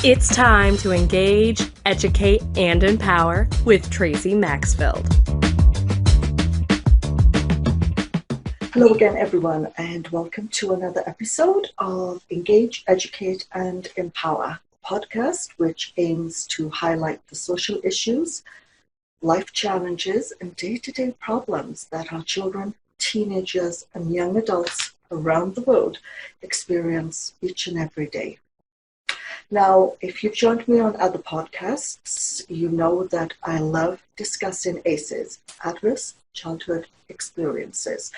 It's time to engage, educate, and empower with Tracy Maxfield. Hello again, everyone, and welcome to another episode of Engage, Educate, and Empower, a podcast which aims to highlight the social issues, life challenges, and day-to-day problems that our children, teenagers, and young adults around the world experience each and every day. Now, if you've joined me on other podcasts, you know that I love discussing ACEs, Adverse Childhood Experiences,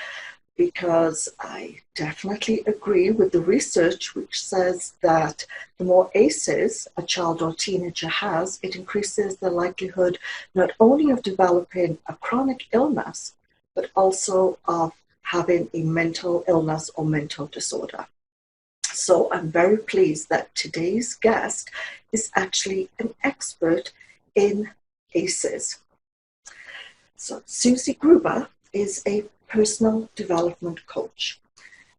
because I definitely agree with the research which says that the more ACEs a child or teenager has, it increases the likelihood not only of developing a chronic illness, but also of having a mental illness or mental disorder. So I'm very pleased that today's guest is actually an expert in ACEs. So Suzie Gruber is a personal development coach.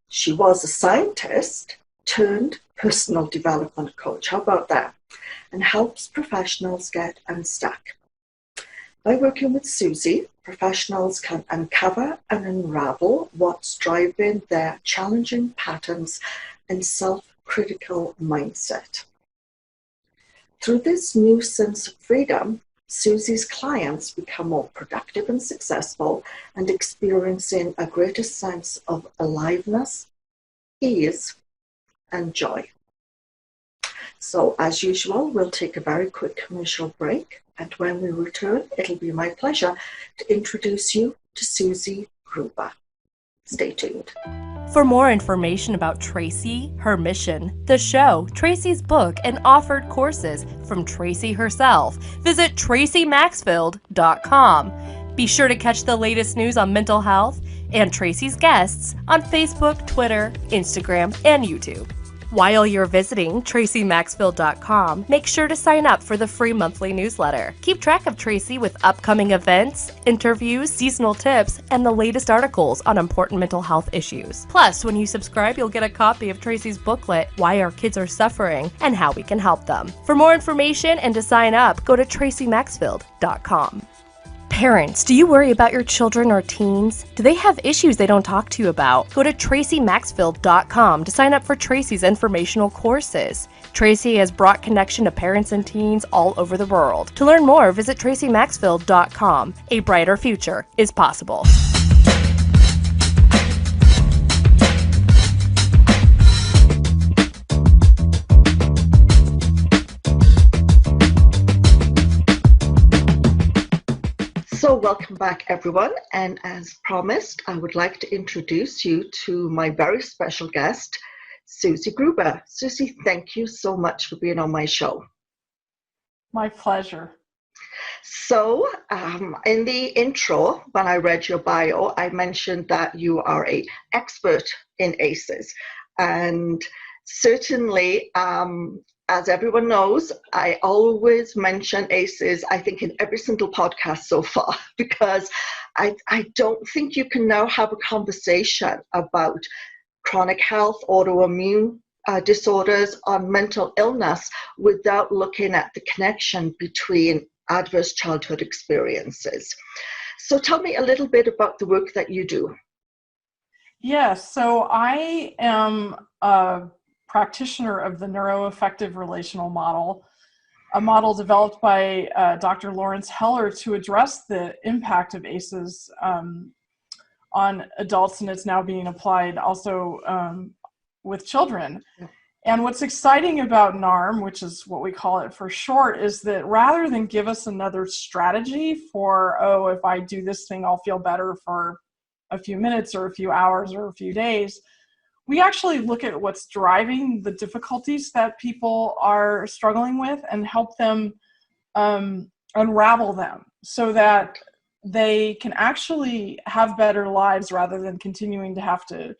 She was a scientist turned personal development coach. How about that? And helps professionals get unstuck. By working with Suzie, professionals can uncover and unravel what's driving their challenging patterns and self-critical mindset. Through this new sense of freedom, Suzie's clients become more productive and successful and experiencing a greater sense of aliveness, ease, and joy. So as usual, we'll take a very quick commercial break, and when we return, it'll be my pleasure to introduce you to Suzie Gruber. Stay tuned. For more information about Tracy, her mission, the show, Tracy's book, and offered courses from Tracy herself, visit tracymaxfield.com. Be sure to catch the latest news on mental health and Tracy's guests on Facebook, Twitter, Instagram, and YouTube. While you're visiting tracymaxfield.com, make sure to sign up for the free monthly newsletter. Keep track of Tracy with upcoming events, interviews, seasonal tips, and the latest articles on important mental health issues. Plus, when you subscribe, you'll get a copy of Tracy's booklet, Why Our Kids Are Suffering and How We Can Help Them. For more information and to sign up, go to tracymaxfield.com. Parents, do you worry about your children or teens? Do they have issues they don't talk to you about? Go to tracymaxfield.com to sign up for Tracy's informational courses. Tracy has brought connection to parents and teens all over the world. To learn more, visit tracymaxfield.com. A brighter future is possible. So welcome back, everyone, and as promised, I would like to introduce you to my very special guest, Suzie Gruber. Suzie, thank you so much for being on my show. My pleasure. So in the intro, when I read your bio, I mentioned that you are an expert in ACEs, and certainly, as everyone knows, I always mention ACEs, I think, in every single podcast so far, because I don't think you can now have a conversation about chronic health, autoimmune disorders, or mental illness without looking at the connection between adverse childhood experiences. So tell me a little bit about the work that you do. Yes, so I am a practitioner of the neuroaffective relational model, a model developed by Dr. Lawrence Heller to address the impact of ACEs on adults, and it's now being applied also with children. Yeah. And what's exciting about NARM, which is what we call it for short, is that rather than give us another strategy for, oh, if I do this thing, I'll feel better for a few minutes or a few hours or a few days, we actually look at what's driving the difficulties that people are struggling with and help them unravel them so that they can actually have better lives rather than continuing to have to,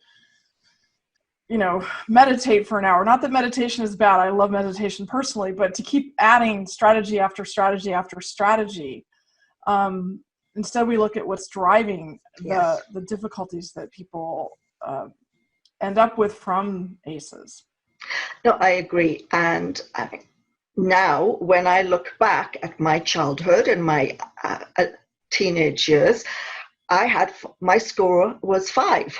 meditate for an hour. Not that meditation is bad. I love meditation personally, but to keep adding strategy after strategy after strategy. Instead, we look at what's driving the difficulties that people end up with from ACEs. No, I agree. And now, when I look back at my childhood and my teenage years, my score was 5.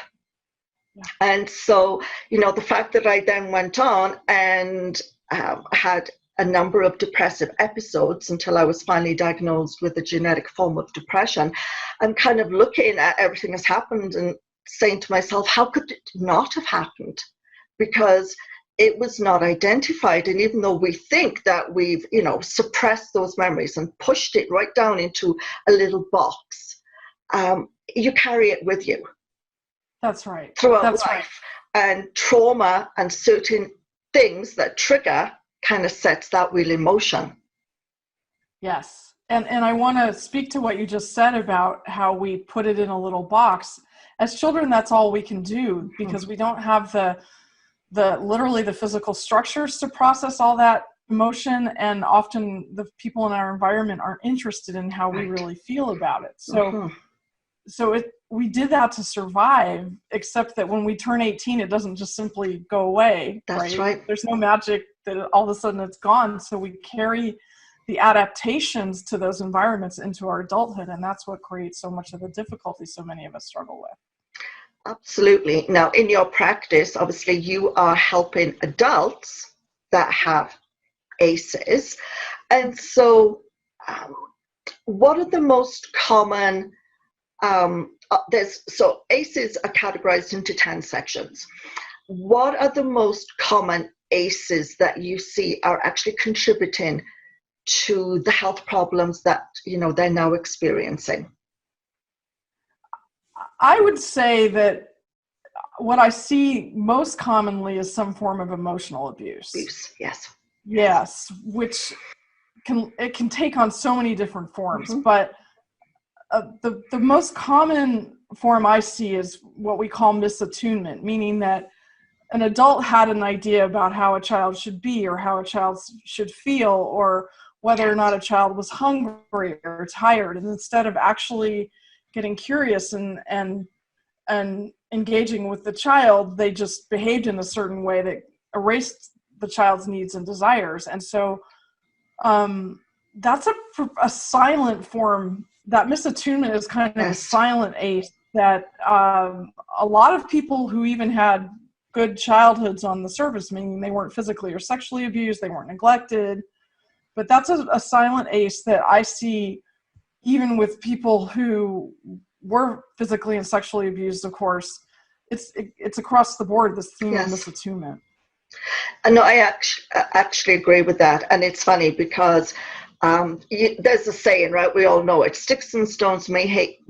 Yeah. And so, the fact that I then went on and had a number of depressive episodes until I was finally diagnosed with a genetic form of depression, I'm kind of looking at everything that's happened and saying to myself, how could it not have happened? Because it was not identified. And even though we think that we've, suppressed those memories and pushed it right down into a little box, you carry it with you. That's right. Throughout That's life. Right. And trauma and certain things that trigger kind of sets that wheel in motion. Yes. And I want to speak to what you just said about how we put it in a little box. As children, that's all we can do, because we don't have the literally the physical structures to process all that emotion, and often the people in our environment aren't interested in how we really feel about it. So we did that to survive, except that when we turn 18, it doesn't just simply go away. That's right. There's no magic that all of a sudden it's gone. So we carry the adaptations to those environments into our adulthood, and that's what creates so much of the difficulty so many of us struggle with. Absolutely. Now, in your practice, obviously, you are helping adults that have ACEs. And so what are the most common, ACEs are categorized into 10 sections. What are the most common ACEs that you see are actually contributing to the health problems that, they're now experiencing? I would say that what I see most commonly is some form of emotional abuse. Yes. Yes, which can take on so many different forms, but the most common form I see is what we call misattunement, meaning that an adult had an idea about how a child should be or how a child should feel, or whether or not a child was hungry or tired, and instead of actually getting curious and engaging with the child, they just behaved in a certain way that erased the child's needs and desires. And so that's a silent form. That misattunement is kind of a silent ACE that a lot of people who even had good childhoods on the surface, meaning they weren't physically or sexually abused, they weren't neglected, but that's a silent ACE that I see even with people who were physically and sexually abused. Of course, it's across the board, this theme of misattunement. No, I actually agree with that. And it's funny because there's a saying, right? We all know it. Sticks and stones may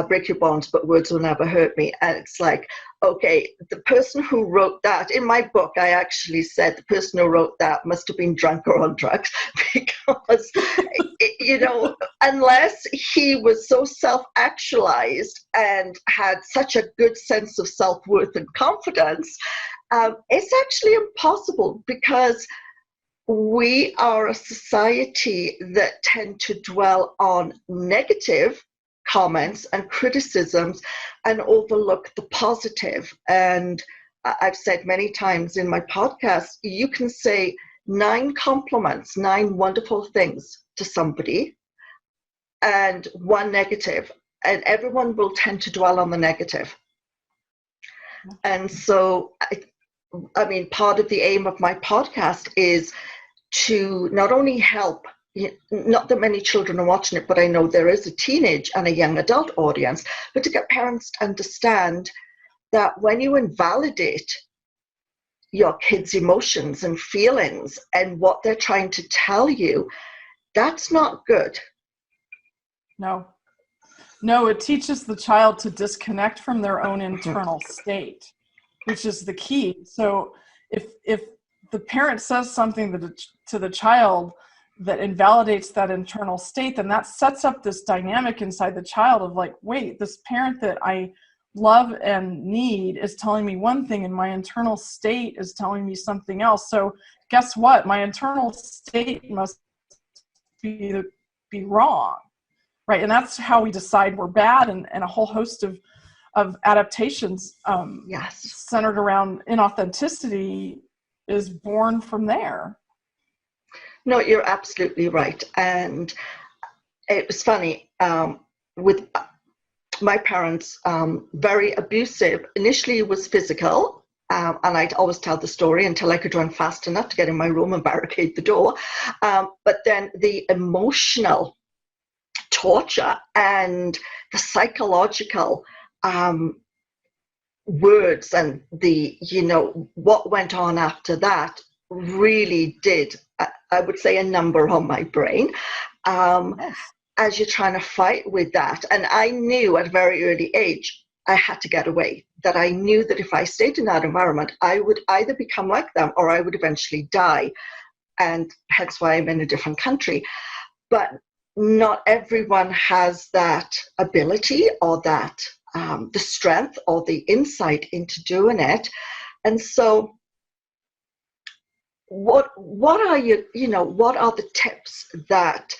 break your bones, but words will never hurt me. And it's like, okay, the person who wrote that, in my book, I actually said the person who wrote that must have been drunk or on drugs, because, unless he was so self-actualized and had such a good sense of self-worth and confidence, it's actually impossible, because we are a society that tend to dwell on negative comments and criticisms and overlook the positive. And I've said many times in my podcast, you can say 9 compliments, 9 wonderful things to somebody, and 1 negative, and everyone will tend to dwell on the negative. And so, I mean, part of the aim of my podcast is to not only help, not that many children are watching it, but I know there is a teenage and a young adult audience, but to get parents to understand that when you invalidate your kids' emotions and feelings and what they're trying to tell you, that's not good. No, it teaches the child to disconnect from their own internal state, which is the key. So if the parent says something to the child that invalidates that internal state, then that sets up this dynamic inside the child of like, wait, this parent that I love and need is telling me one thing, and my internal state is telling me something else. So guess what? My internal state must be wrong, right? And that's how we decide we're bad, and a whole host of adaptations centered around inauthenticity is born from there. No, you're absolutely right. And it was funny with my parents, very abusive. Initially, it was physical. And I'd always tell the story until I could run fast enough to get in my room and barricade the door. But then the emotional torture and the psychological words and the, what went on after that really did, I would say, a number on my brain. Yes. As you're trying to fight with that. And I knew at a very early age, I had to get away, that I knew that if I stayed in that environment, I would either become like them or I would eventually die. And hence why I'm in a different country. But not everyone has that ability or that the strength or the insight into doing it. And so what are what are the tips that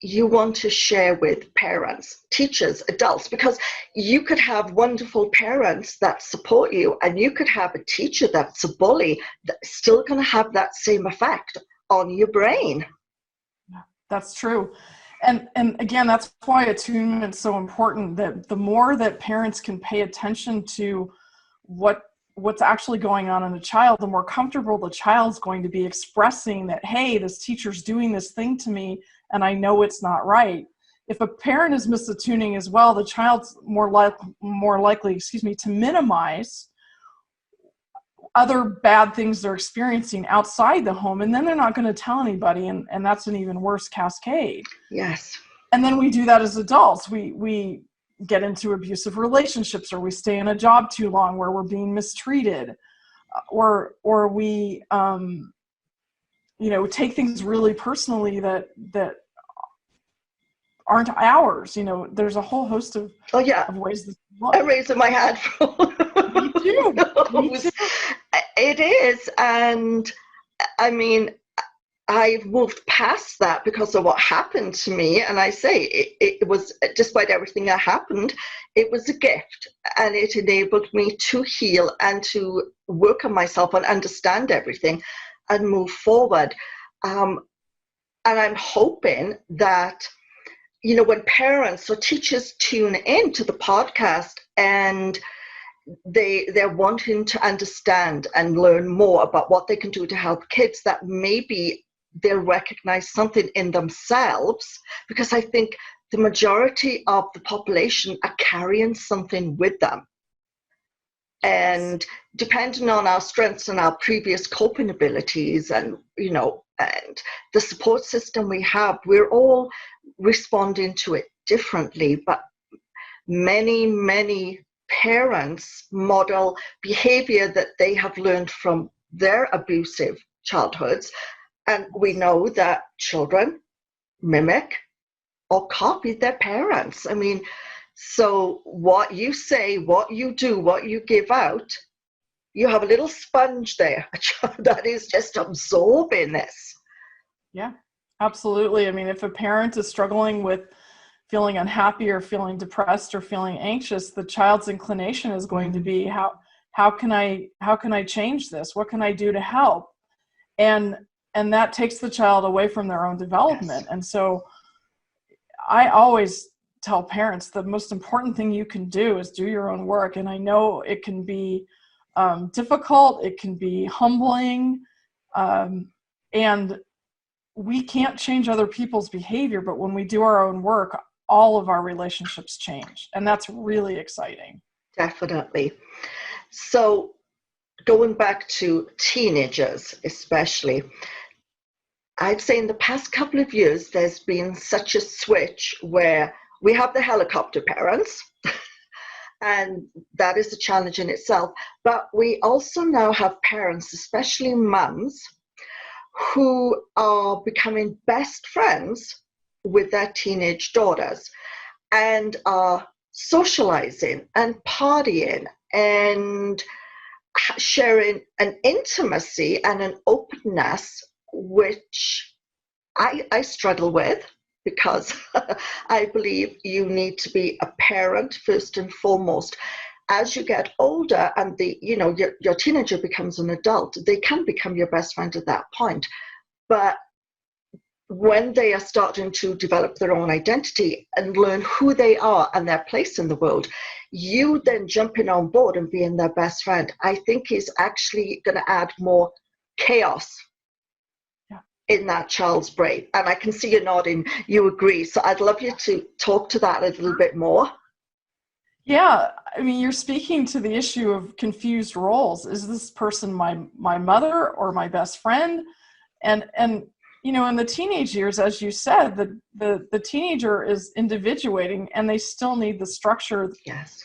you want to share with parents, teachers, adults? Because you could have wonderful parents that support you, and you could have a teacher that's a bully that's still going to have that same effect on your brain. That's true. And again, that's why attunement's so important, that the more that parents can pay attention to what's actually going on in the child, the more comfortable the child's going to be expressing that, hey, this teacher's doing this thing to me and I know it's not right. If a parent is misattuning as well, the child's more likely, to minimize other bad things they're experiencing outside the home, and then they're not going to tell anybody, and that's an even worse cascade. Yes. And then we do that as adults. We get into abusive relationships, or we stay in a job too long where we're being mistreated, or we take things really personally that aren't ours. There's a whole host of ways that I'm raising my hand. Me too. It is. And I mean, I've moved past that because of what happened to me. And I say it was, despite everything that happened, it was a gift, and it enabled me to heal and to work on myself and understand everything and move forward. And I'm hoping that, when parents or teachers tune in to the podcast and they're wanting to understand and learn more about what they can do to help kids, that maybe they'll recognize something in themselves, because I think the majority of the population are carrying something with them. And depending on our strengths and our previous coping abilities and, and the support system we have, we're all responding to it differently. But many parents model behavior that they have learned from their abusive childhoods. And we know that children mimic or copy their parents. I mean, so what you say, what you do, what you give out, you have a little sponge there that is just absorbing this. Yeah, absolutely. I mean, if a parent is struggling with feeling unhappy or feeling depressed or feeling anxious, the child's inclination is going to be, how can I change this? What can I do to help? And that takes the child away from their own development. Yes. And so I always tell parents the most important thing you can do is do your own work. And I know it can be difficult, it can be humbling, and we can't change other people's behavior, but when we do our own work, all of our relationships change. And that's really exciting. Definitely. So going back to teenagers, especially, I'd say in the past couple of years, there's been such a switch where we have the helicopter parents, and that is a challenge in itself. But we also now have parents, especially mums, who are becoming best friends with their teenage daughters and are socializing and partying and sharing an intimacy and an openness which I struggle with, because I believe you need to be a parent first and foremost. As you get older and your teenager becomes an adult, they can become your best friend at that point. But when they are starting to develop their own identity and learn who they are and their place in the world, you then jumping on board and being their best friend, I think is actually going to add more chaos in that child's brain. And I can see you nodding, you agree. So I'd love you to talk to that a little bit more. Yeah, I mean, you're speaking to the issue of confused roles. Is this person my mother or my best friend? And you know, in the teenage years, as you said, the teenager is individuating, and they still need the structure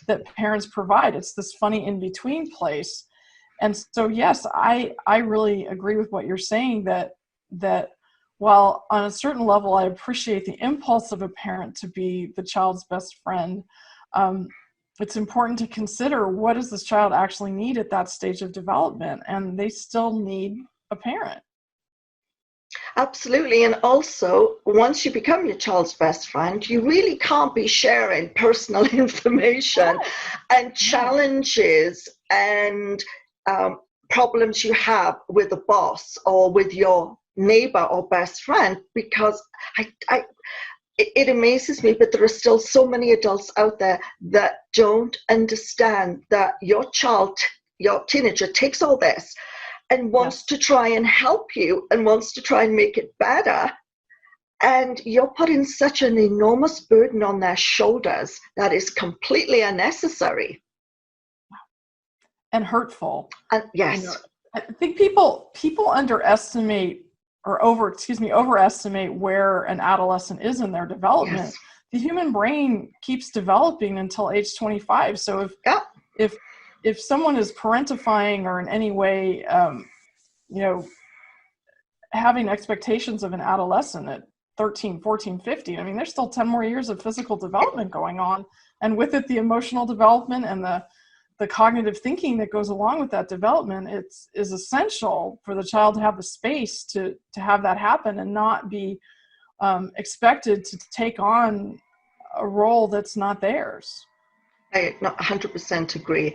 that parents provide. It's this funny in-between place. And so, yes, I really agree with what you're saying, that while on a certain level I appreciate the impulse of a parent to be the child's best friend, it's important to consider, what does this child actually need at that stage of development? And they still need a parent. Absolutely. And also, once you become your child's best friend, you really can't be sharing personal information and challenges and problems you have with a boss or with your neighbor or best friend, because it amazes me, but there are still so many adults out there that don't understand that your child, your teenager, takes all this and wants to try and help you and wants to try and make it better. And you're putting such an enormous burden on their shoulders that is completely unnecessary. And hurtful. Yes. You know, I think people underestimate or overestimate where an adolescent is in their development. Yes. The human brain keeps developing until age 25. So if someone is parentifying or in any way, you know, having expectations of an adolescent at 13, 14, 15, I mean, there's still 10 more years of physical development going on. And with it, the emotional development and the cognitive thinking that goes along with that development, is essential for the child to have the space to have that happen and not be expected to take on a role that's not theirs. I 100% agree.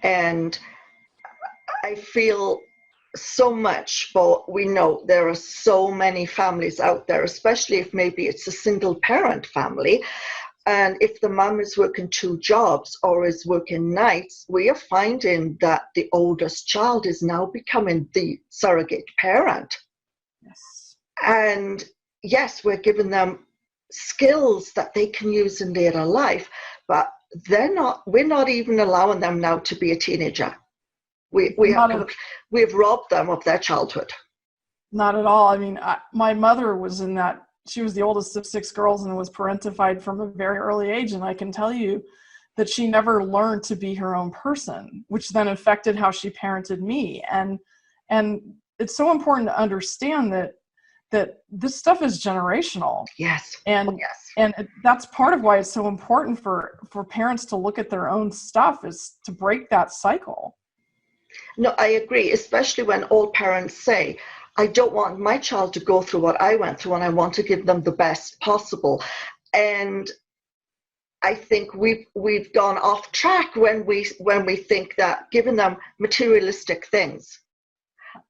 And I feel so much, but we know there are so many families out there, especially if maybe it's a single parent family. And if the mom is working 2 jobs or is working nights, we are finding that the oldest child is now becoming the surrogate parent. Yes. And yes, we're giving them skills that they can use in later life, but we're not even allowing them now to be a teenager. We've robbed them of their childhood. Not at all. I mean, my mother was in that. She was the oldest of 6 girls and was parentified from a very early age. And I can tell you that she never learned to be her own person, which then affected how she parented me. And it's so important to understand that this stuff is generational. Yes. And that's part of why it's so important for parents to look at their own stuff, is to break that cycle. No, I agree, especially when all parents say, I don't want my child to go through what I went through, and I want to give them the best possible. And I think we've gone off track when we think that giving them materialistic things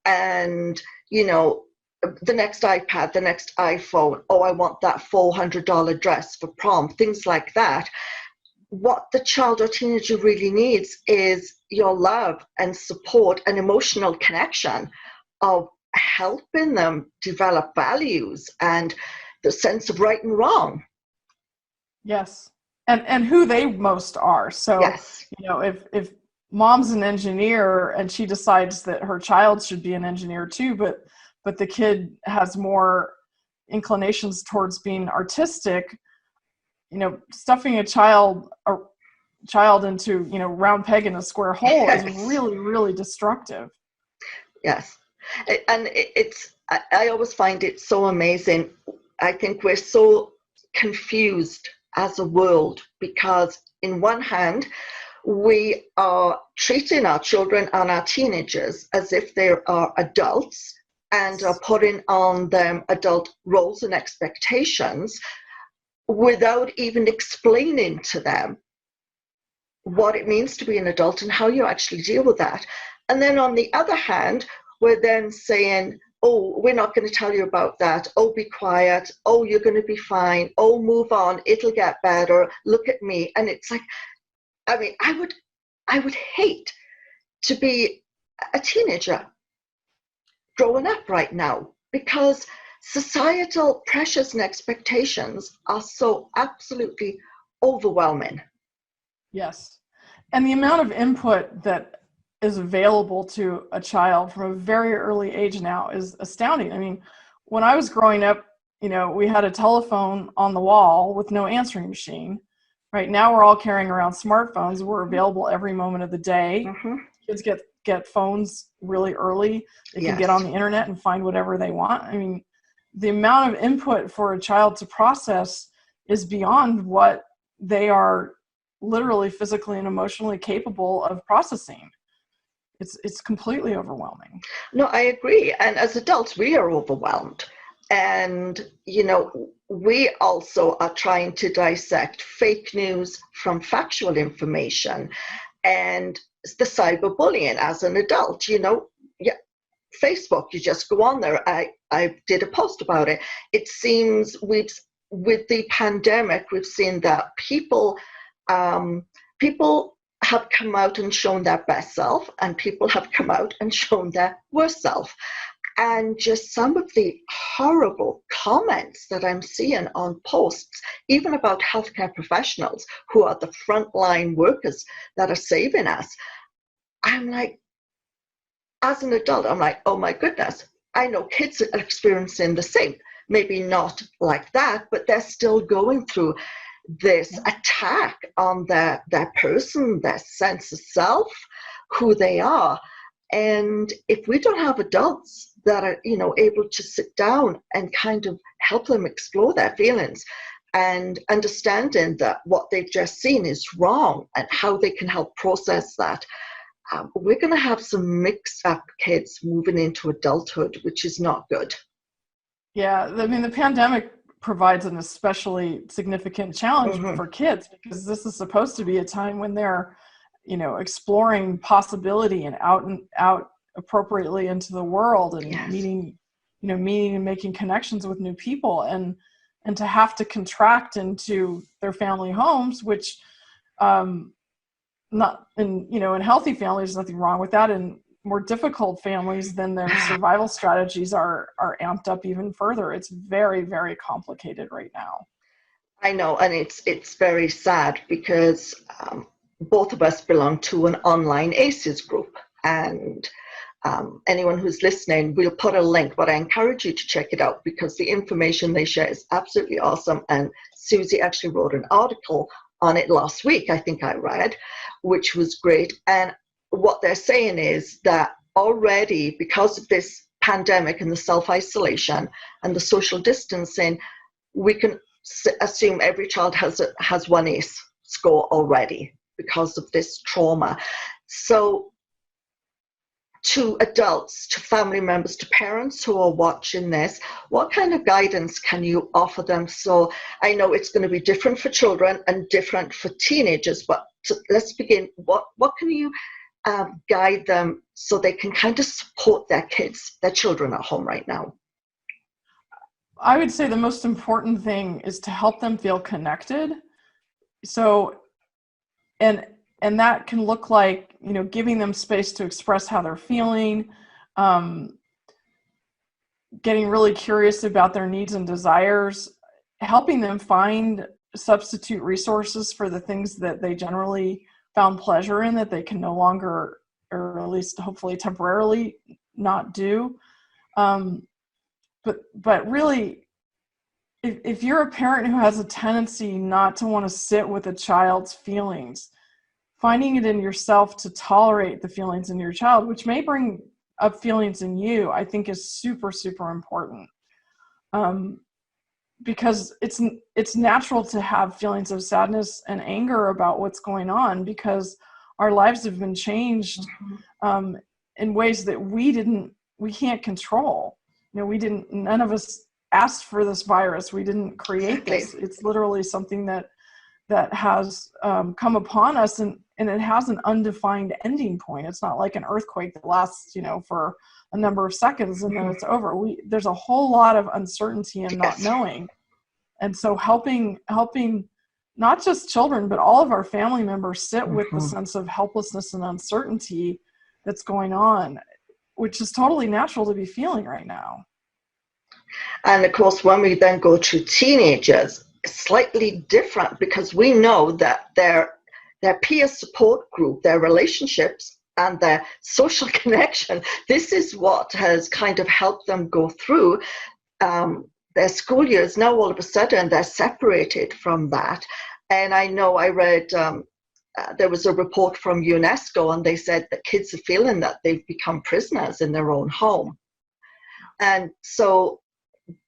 and, you know, the next iPad, the next iPhone, oh, I want that $400 dress for prom, things like that. What the child or teenager really needs is your love and support and emotional connection of helping them develop values and the sense of right and wrong. Yes. And who they most are. So, you know, if mom's an engineer and she decides that her child should be an engineer too, but the kid has more inclinations towards being artistic, you know, stuffing a child into, you know, round peg in a square hole is really, really destructive. Yes. And I always find it so amazing. I think we're so confused as a world because in one hand, we are treating our children and our teenagers as if they are adults and are putting on them adult roles and expectations without even explaining to them what it means to be an adult and how you actually deal with that. And then on the other hand, we're then saying, oh, we're not going to tell you about that. Oh, be quiet. Oh, you're going to be fine. Oh, move on. It'll get better. Look at me. And it's like, I mean, I would hate to be a teenager growing up right now, because societal pressures and expectations are so absolutely overwhelming. Yes. And the amount of input that is available to a child from a very early age now is astounding. I mean, when I was growing up, we had a telephone on the wall with no answering machine. Right now, we're all carrying around smartphones. We're available every moment of the day. Mm-hmm. Kids get phones really early. They can Yes. get on the internet and find whatever they want. I mean, the amount of input for a child to process is beyond what they are literally, physically, and emotionally capable of processing. It's completely overwhelming. No, I agree. And as adults, we are overwhelmed. And, we also are trying to dissect fake news from factual information, and the cyberbullying as an adult. Yeah, Facebook, you just go on there. I did a post about it. It seems with the pandemic, we've seen that people have come out and shown their best self, and people have come out and shown their worst self. And just some of the horrible comments that I'm seeing on posts, even about healthcare professionals who are the frontline workers that are saving us. I'm like, as an adult, I'm like, oh my goodness, I know kids are experiencing the same. Maybe not like that, but they're still going through this attack on their person, their sense of self, who they are. And if we don't have adults that are, able to sit down and kind of help them explore their feelings and understanding that what they've just seen is wrong and how they can help process that, we're going to have some mixed up kids moving into adulthood, which is not good. Yeah, I mean, the pandemic provides an especially significant challenge for kids, because this is supposed to be a time when they're, exploring possibility and out appropriately into the world, and Yes. meeting and making connections with new people, and to have to contract into their family homes, which not in healthy families, nothing wrong with that. In more difficult families, then their survival strategies are amped up even further. It's very, very complicated right now. I know, and it's very sad, because both of us belong to an online ACEs group, and anyone who's listening, we'll put a link, but I encourage you to check it out, because the information they share is absolutely awesome. And Suzie actually wrote an article on it last week, I think I read, which was great. And what they're saying is that already, because of this pandemic and the self-isolation and the social distancing, we can assume every child has one ACE score already because of this trauma. So to adults, to family members, to parents who are watching this, what kind of guidance can you offer them? So I know it's going to be different for children and different for teenagers, but let's begin. What can you guide them so they can kind of support their kids, their children at home right now? I would say the most important thing is to help them feel connected. So, and that can look like, giving them space to express how they're feeling, getting really curious about their needs and desires, helping them find substitute resources for the things that they generally found pleasure in that they can no longer, or at least hopefully temporarily, not do. But really, if you're a parent who has a tendency not to want to sit with a child's feelings, finding it in yourself to tolerate the feelings in your child, which may bring up feelings in you, I think is super, super important. Because it's natural to have feelings of sadness and anger about what's going on, because our lives have been changed in ways that we can't control. None of us asked for this virus. We didn't create this. It's literally something that has come upon us, and it has an undefined ending point. It's not like an earthquake that lasts, for a number of seconds and then it's over. There's a whole lot of uncertainty and not knowing. And so helping not just children, but all of our family members sit with the sense of helplessness and uncertainty that's going on, which is totally natural to be feeling right now. And of course, when we then go to teenagers, it's slightly different because we know that their peer support group, their relationships, and their social connection, this is what has kind of helped them go through their school years. Now all of a sudden they're separated from that. And I know I read there was a report from UNESCO, and they said that kids are feeling that they've become prisoners in their own home. And so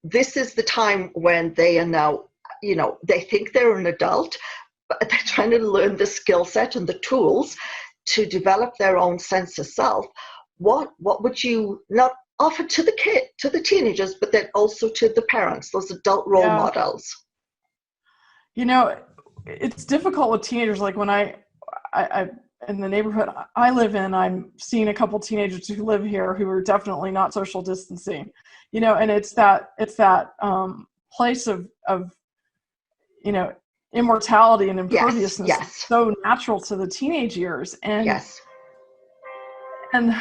this is the time when they are now, they think they're an adult, but they're trying to learn the skill set and the tools to develop their own sense of self. What would you not offer to the teenagers, but then also to the parents, those adult role models? It's difficult with teenagers. Like when I in the neighborhood I live in, I'm seeing a couple teenagers who live here who are definitely not social distancing, and it's that place of immortality and imperviousness. Yes. So natural to the teenage years. And yes. And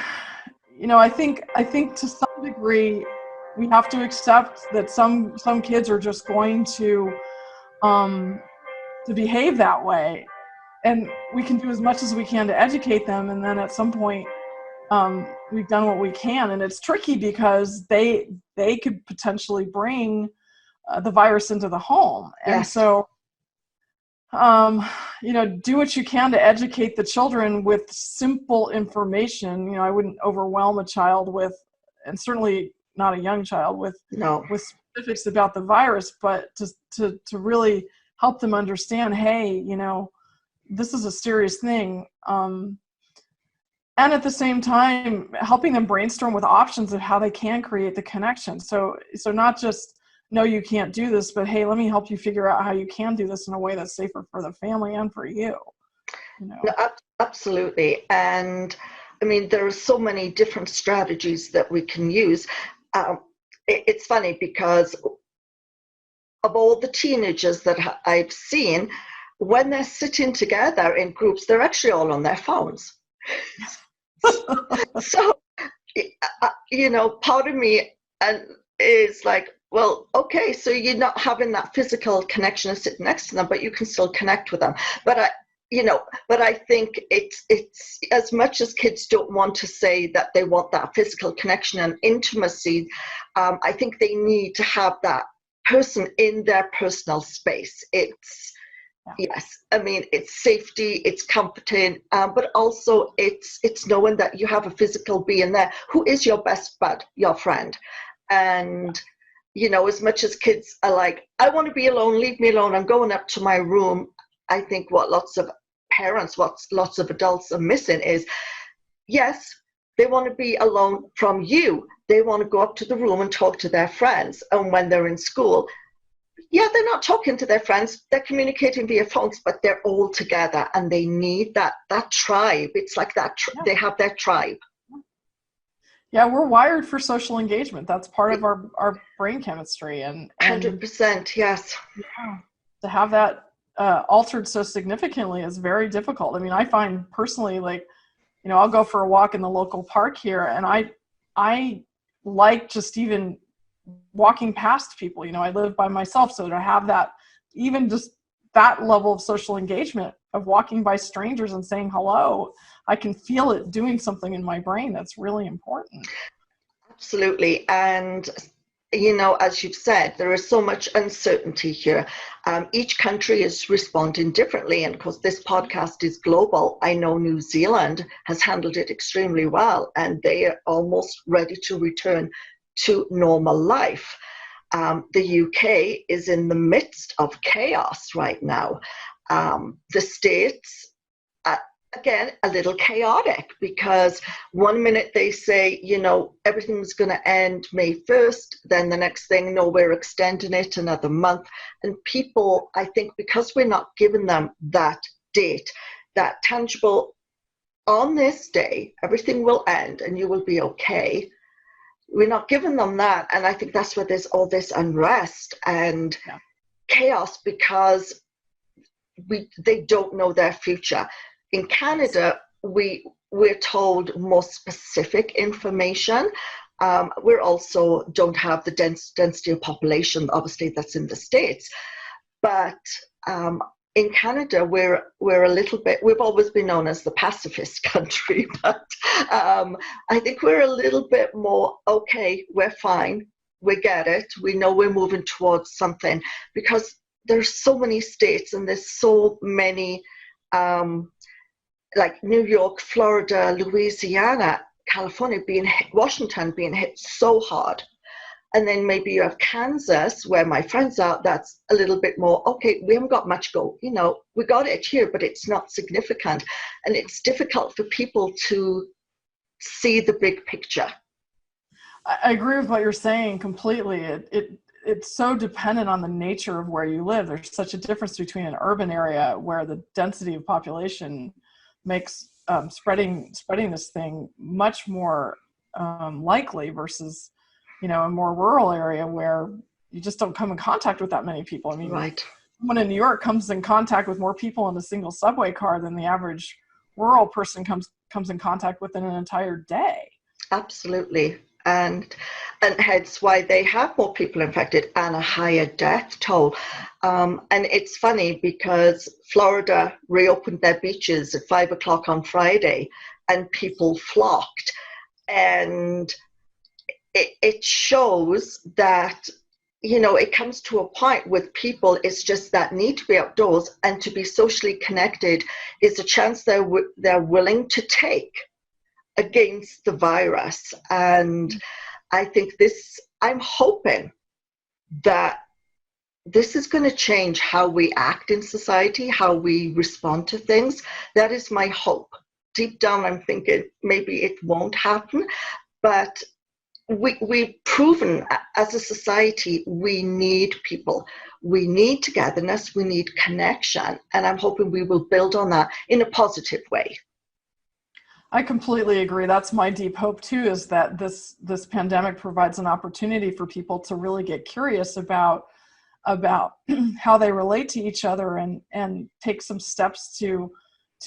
I think to some degree we have to accept that some kids are just going to behave that way, and we can do as much as we can to educate them, and then at some point we've done what we can. And it's tricky because they could potentially bring the virus into the home. And so do what you can to educate the children with simple information. I wouldn't overwhelm a child with, and certainly not a young child with specifics about the virus, but to really help them understand, hey, this is a serious thing. And at the same time, helping them brainstorm with options of how they can create the connection. So not just, no, you can't do this, but hey, let me help you figure out how you can do this in a way that's safer for the family and for you. No, absolutely. And I mean, there are so many different strategies that we can use. It's funny because of all the teenagers that I've seen, when they're sitting together in groups, they're actually all on their phones. So, part of me is like, well, okay, so you're not having that physical connection of sitting next to them, but you can still connect with them. But I think it's as much as kids don't want to say that they want that physical connection and intimacy, I think they need to have that person in their personal space. Yes, I mean, it's safety, it's comforting, but also it's knowing that you have a physical being there who is your best bud, your friend. And as much as kids are like, I want to be alone, leave me alone, I'm going up to my room, I think what lots of adults are missing is, yes, they want to be alone from you. They want to go up to the room and talk to their friends. And when they're in school, they're not talking to their friends, they're communicating via phones, but they're all together and they need that tribe. It's like that, they have their tribe. Yeah, we're wired for social engagement. That's part of our brain chemistry. And 100%, yes. Yeah, to have that altered so significantly is very difficult. I mean, I find personally, like, I'll go for a walk in the local park here, and I like just even walking past people. I live by myself, so to have that, even just that level of social engagement of walking by strangers and saying hello, I can feel it doing something in my brain that's really important. Absolutely. And as you've said, there is so much uncertainty here. Each country is responding differently, and because this podcast is global, I know New Zealand has handled it extremely well, and they are almost ready to return to normal life. The UK is in the midst of chaos right now. The States, again, a little chaotic, because one minute they say, everything's going to end May 1st, then the next thing, no, we're extending it another month. And people, I think, because we're not giving them that date, that tangible, on this day, everything will end and you will be okay. we're not giving them that. And I think that's where there's all this unrest and chaos, because they don't know their future. In Canada, we're told more specific information. We also don't have the density of population, obviously, that's in the States. But in Canada, we're a little bit, we've always been known as the pacifist country, but I think we're a little bit more, okay, we're fine, we get it, we know we're moving towards something, because there's so many states and there's so many, like New York, Florida, Louisiana, California being hit, Washington being hit so hard. And then maybe you have Kansas, where my friends are, that's a little bit more, okay, we haven't got much go, we got it here, but it's not significant. And it's difficult for people to see the big picture. I agree with what you're saying completely. It's so dependent on the nature of where you live. There's such a difference between an urban area where the density of population makes spreading this thing much more likely versus a more rural area where you just don't come in contact with that many people. I mean, right. Someone in New York comes in contact with more people in a single subway car than the average rural person comes in contact with in an entire day. Absolutely. And hence why they have more people infected and a higher death toll. And it's funny because Florida reopened their beaches at 5 o'clock on Friday and people flocked. And it shows that, it comes to a point with people, it's just that need to be outdoors and to be socially connected is a chance they're willing to take against the virus. And I think I'm hoping that this is going to change how we act in society, how we respond to things. That is my hope. Deep down, I'm thinking maybe it won't happen, but we've proven as a society we need people, we need togetherness, we need connection, and I'm hoping we will build on that in a positive way. I completely agree. That's my deep hope too, is that this pandemic provides an opportunity for people to really get curious about how they relate to each other and take some steps to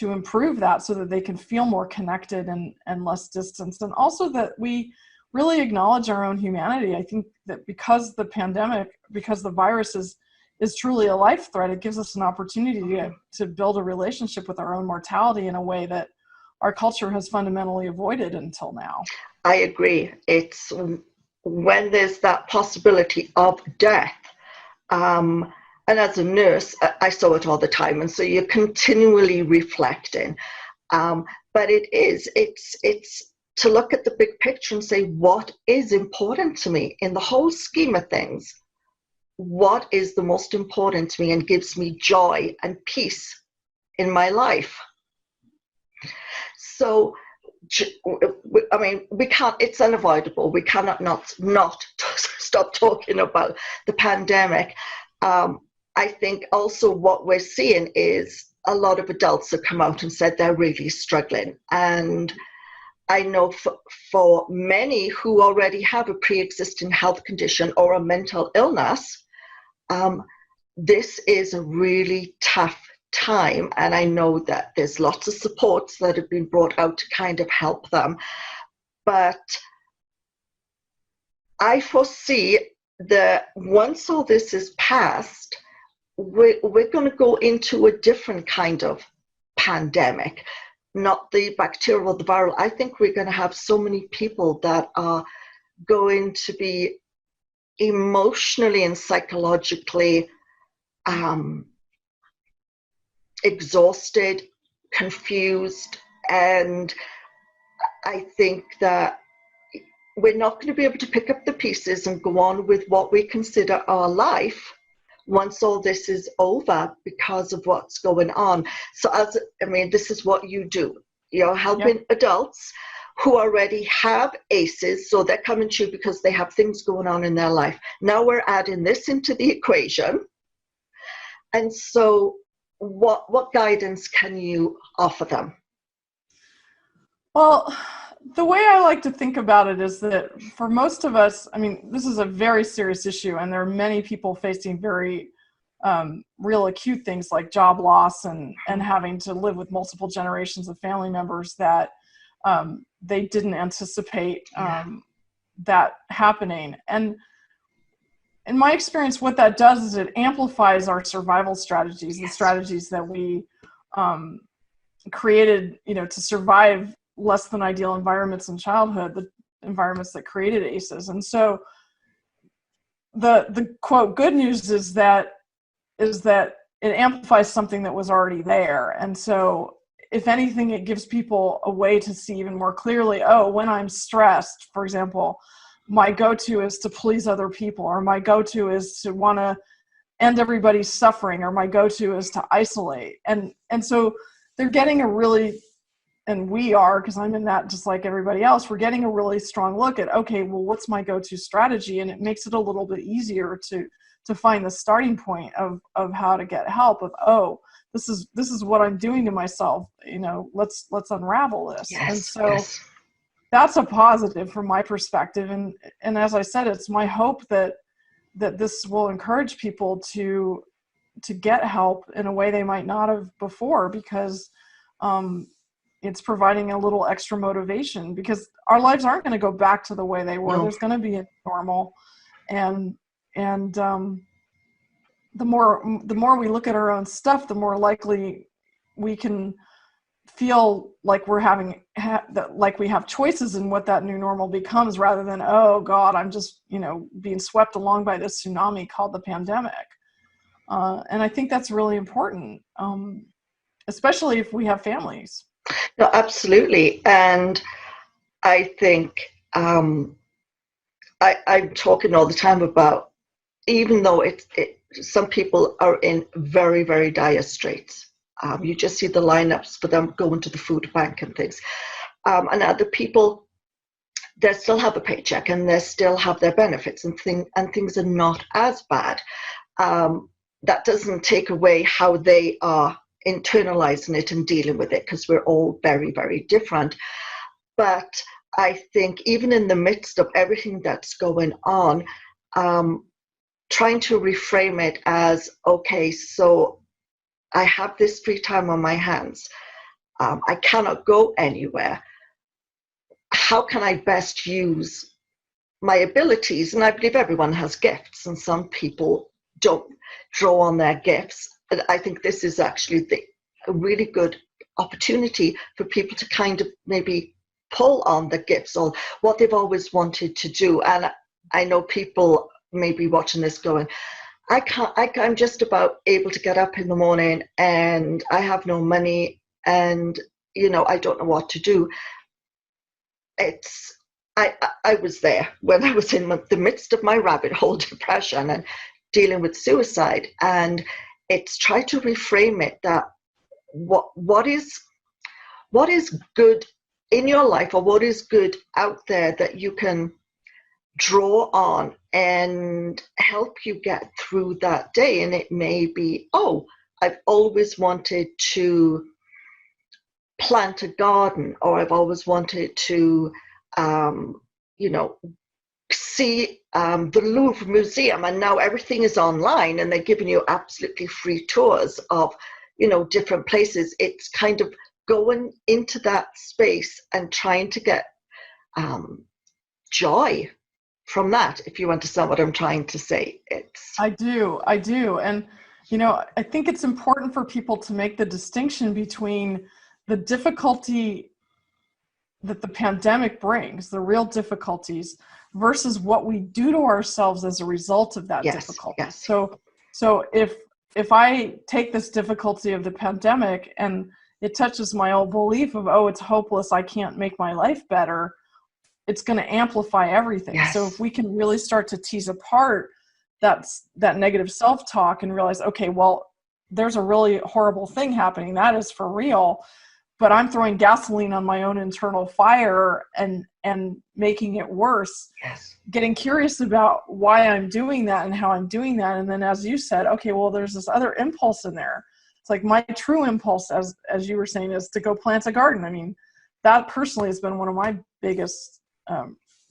improve that so that they can feel more connected and less distanced. And also that we really acknowledge our own humanity. I think that because the virus is truly a life threat, it gives us an opportunity to build a relationship with our own mortality in a way that our culture has fundamentally avoided until now. I agree. It's when there's that possibility of death. And as a nurse, I saw it all the time. And so you're continually reflecting. But it's to look at the big picture and say, what is important to me in the whole scheme of things? What is the most important to me and gives me joy and peace in my life? So, I mean, we can't, it's unavoidable. We cannot not stop talking about the pandemic. I think also what we're seeing is a lot of adults have come out and said they're really struggling. And I know for many who already have a pre-existing health condition or a mental illness, this is a really tough time. And I know that there's lots of supports that have been brought out to kind of help them. But I foresee that once all this is passed, we're going to go into a different kind of pandemic. Not the bacterial or the viral. I think we're going to have so many people that are going to be emotionally and psychologically exhausted, confused, and I think that we're not going to be able to pick up the pieces and go on with what we consider our life once all this is over because of what's going on. So this is what you do. You're helping adults who already have ACEs, so they're coming to you because they have things going on in their life. Now we're adding this into the equation. And so what guidance can you offer them? Well, The way I like to think about it is that for most of us, I mean, this is a very serious issue, and there are many people facing very real acute things like job loss and having to live with multiple generations of family members that they didn't anticipate that happening. And in my experience, what that does is it amplifies our survival strategies, the strategies that we created, to survive less than ideal environments in childhood, the environments that created ACEs. And so the quote good news is that it amplifies something that was already there. And so if anything, it gives people a way to see even more clearly, oh, when I'm stressed, for example, my go-to is to please other people, or my go-to is to want to end everybody's suffering, or my go-to is to isolate. And so they're getting a really, and we are, because I'm in that just like everybody else, we're getting a really strong look at, okay, well, what's my go-to strategy? And it makes it a little bit easier to find the starting point of how to get help, of, oh, this is what I'm doing to myself, let's unravel this. Yes, and so that's a positive from my perspective. And as I said, it's my hope that this will encourage people to get help in a way they might not have before, because it's providing a little extra motivation, because our lives aren't going to go back to the way they were. No. There's going to be a normal. And the more we look at our own stuff, the more likely we can feel like we're like we have choices in what that new normal becomes, rather than, oh God, I'm just being swept along by this tsunami called the pandemic. And I think that's really important, especially if we have families. No, absolutely. And I think I'm talking all the time about, even though some people are in very, very dire straits. You just see the lineups for them going to the food bank and things. And other people, they still have a paycheck and they still have their benefits, and things are not as bad. That doesn't take away how they are internalizing it and dealing with it, because we're all very, very different. But I think even in the midst of everything that's going on, trying to reframe it as, okay, so I have this free time on my hands. I cannot go anywhere. How can I best use my abilities? And I believe everyone has gifts, and some people don't draw on their gifts. And I think this is actually a really good opportunity for people to kind of maybe pull on the gifts or what they've always wanted to do. And I know people may be watching this going, I'm just about able to get up in the morning and I have no money and, I don't know what to do. I was there when I was in the midst of my rabbit hole depression and dealing with suicide. And it's try to reframe it that what is good in your life, or what is good out there that you can draw on and help you get through that day. And it may be, oh, I've always wanted to plant a garden, or I've always wanted to see the Louvre Museum, and now everything is online and they're giving you absolutely free tours of different places. It's kind of going into that space and trying to get joy from that, if you understand what I'm trying to say. I do. And, I think it's important for people to make the distinction between the difficulty that the pandemic brings, the real difficulties, versus what we do to ourselves as a result of that difficulty. Yes. So if I take this difficulty of the pandemic and it touches my old belief of, oh, it's hopeless, I can't make my life better, it's going to amplify everything. Yes. So if we can really start to tease apart that negative self-talk and realize, okay, well, there's a really horrible thing happening. That is for real. But I'm throwing gasoline on my own internal fire and making it worse. Yes. Getting curious about why I'm doing that and how I'm doing that. And then, as you said, okay, well, there's this other impulse in there. It's like my true impulse, as you were saying, is to go plant a garden. I mean, that personally has been one of my biggest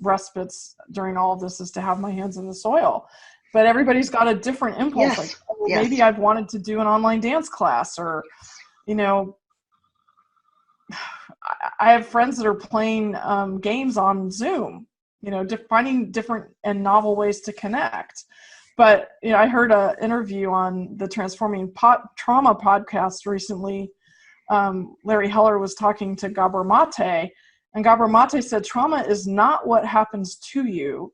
respites during all of this, is to have my hands in the soil. But everybody's got a different impulse. Yes. Like, oh, Yes. maybe I've wanted to do an online dance class, or, you know, I have friends that are playing games on Zoom, you know, finding different and novel ways to connect. But, you know, I heard an interview on the Transforming Trauma podcast recently. Larry Heller was talking to Gabor Mate, and Gabor Mate said, trauma is not what happens to you,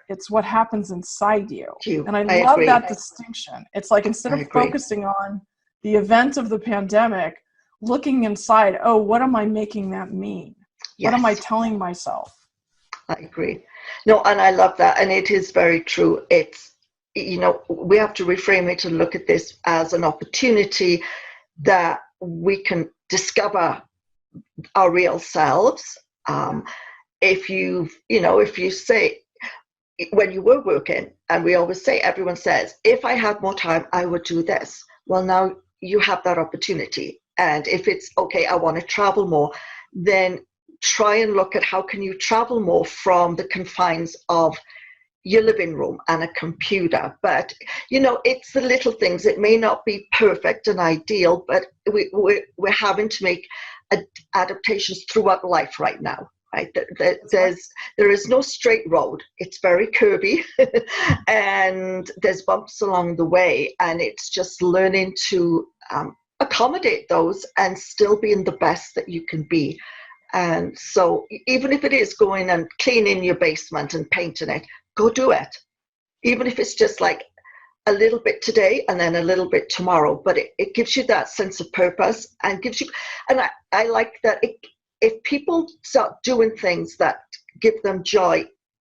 it's what happens inside you. And I love agree. that distinction. It's like, instead of focusing on the event of the pandemic, looking inside, oh, what am I making that mean? Yes. What am I telling myself? I agree. No, and I love that. And it is very true. It's, you know, we have to reframe it and look at this as an opportunity that we can discover our real selves. If you say, when you were working, and we always say, everyone says, if I had more time, I would do this. Well, now you have that opportunity. And if it's, okay, I want to travel more, then try and look at how can you travel more from the confines of your living room and a computer. But, you know, it's the little things. It may not be perfect and ideal, but we're having to make adaptations throughout life right now. Right? There is no straight road. It's very curvy and there's bumps along the way, and it's just learning to accommodate those and still being the best that you can be. And so even if it is going and cleaning your basement and painting it, go do it. Even if it's just like a little bit today and then a little bit tomorrow, but it gives you that sense of purpose, and gives you, and I like that if people start doing things that give them joy,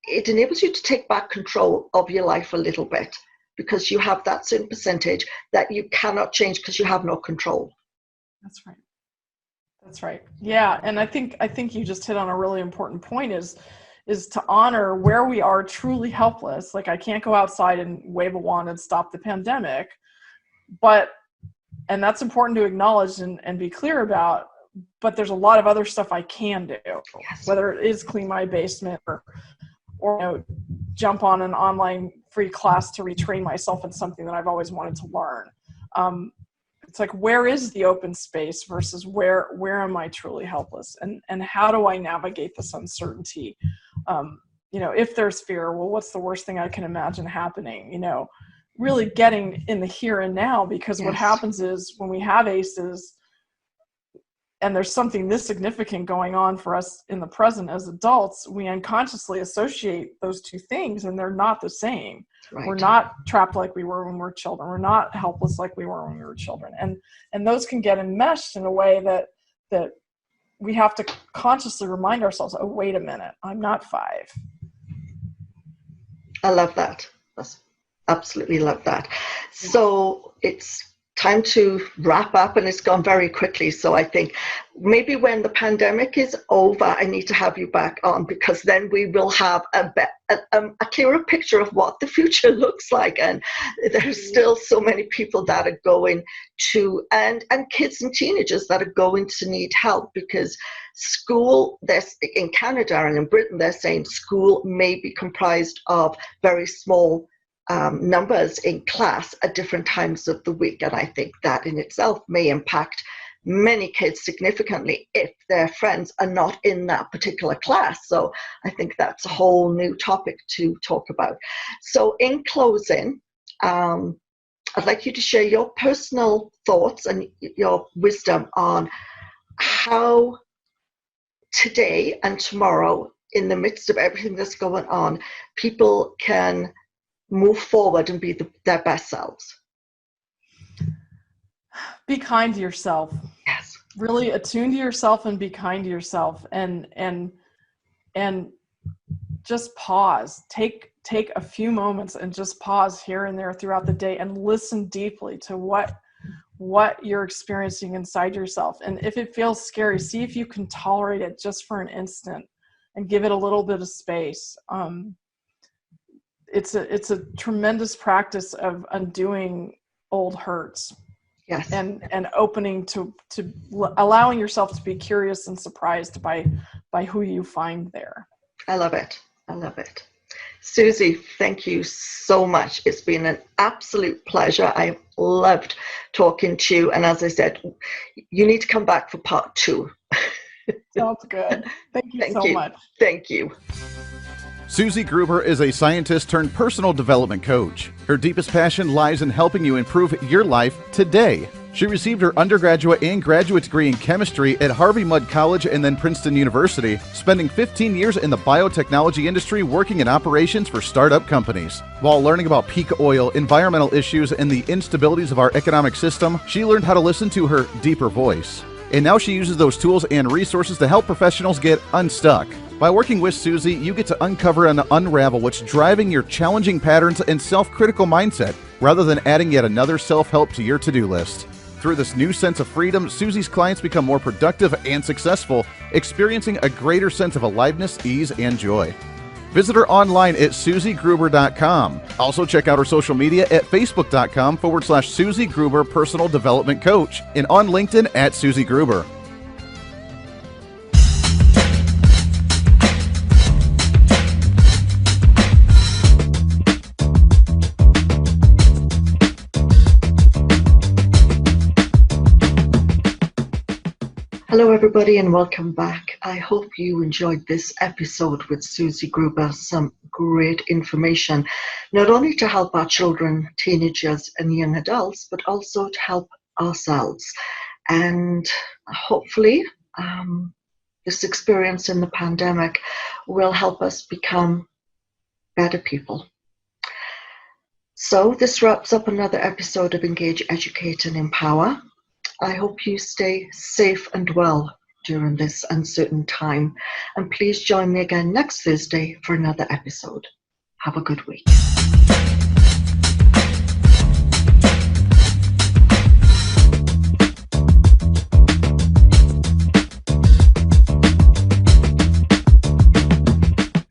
it enables you to take back control of your life a little bit, because you have that certain percentage that you cannot change because you have no control. That's right. That's right. Yeah. And I think you just hit on a really important point, is to honor where we are truly helpless. Like, I can't go outside and wave a wand and stop the pandemic, and that's important to acknowledge and be clear about. But there's a lot of other stuff I can do, yes. Whether it is clean my basement or you know, jump on an online free class to retrain myself in something that I've always wanted to learn. It's like, where is the open space versus where am I truly helpless, and how do I navigate this uncertainty? You know, if there's fear, well, what's the worst thing I can imagine happening? You know, really getting in the here and now, because yes. What happens is, when we have ACEs, and there's something this significant going on for us in the present as adults, we unconsciously associate those two things, and they're not the same. Right. We're not trapped like we were when we were children. We're not helpless like we were when we were children. And those can get enmeshed in a way that we have to consciously remind ourselves, oh, wait a minute, I'm not 5. I love that. Absolutely love that. So it's time to wrap up, and it's gone very quickly. So I think maybe when the pandemic is over, I need to have you back on, because then we will have a clearer picture of what the future looks like. And there's still so many people that are going to, and kids and teenagers that are going to need help, because school, in Canada and in Britain, they're saying school may be comprised of very small numbers in class at different times of the week. And I think that in itself may impact many kids significantly if their friends are not in that particular class. So I think that's a whole new topic to talk about. So in closing, I'd like you to share your personal thoughts and your wisdom on how today and tomorrow, in the midst of everything that's going on, people can move forward and be their best selves. Be kind to yourself. Yes. Really attune to yourself and be kind to yourself, and just pause. Take a few moments and just pause here and there throughout the day and listen deeply to what you're experiencing inside yourself. And if it feels scary, see if you can tolerate it just for an instant and give it a little bit of space. It's a tremendous practice of undoing old hurts. Yes. and opening to allowing yourself to be curious and surprised by who you find there. I love it. I love it. Suzie, thank you so much. It's been an absolute pleasure. I've loved talking to you. And as I said, you need to come back for part 2. Sounds good. Thank you so much. Thank you. Suzie Gruber is a scientist turned personal development coach. Her deepest passion lies in helping you improve your life today. She received her undergraduate and graduate degree in chemistry at Harvey Mudd College and then Princeton University, spending 15 years in the biotechnology industry working in operations for startup companies. While learning about peak oil, environmental issues, and the instabilities of our economic system, she learned how to listen to her deeper voice. And now she uses those tools and resources to help professionals get unstuck. By working with Suzie, you get to uncover and unravel what's driving your challenging patterns and self-critical mindset, rather than adding yet another self-help to your to-do list. Through this new sense of freedom, Suzie's clients become more productive and successful, experiencing a greater sense of aliveness, ease, and joy. Visit her online at SuzieGruber.com. Also check out her social media at Facebook.com/Suzie Gruber Personal Development Coach and on LinkedIn at Suzie Gruber. Hello everybody and welcome back. I hope you enjoyed this episode with Suzie Gruber. Some great information, not only to help our children, teenagers and young adults, but also to help ourselves. And hopefully this experience in the pandemic will help us become better people. So this wraps up another episode of Engage, Educate and Empower. I hope you stay safe and well during this uncertain time. And please join me again next Thursday for another episode. Have a good week.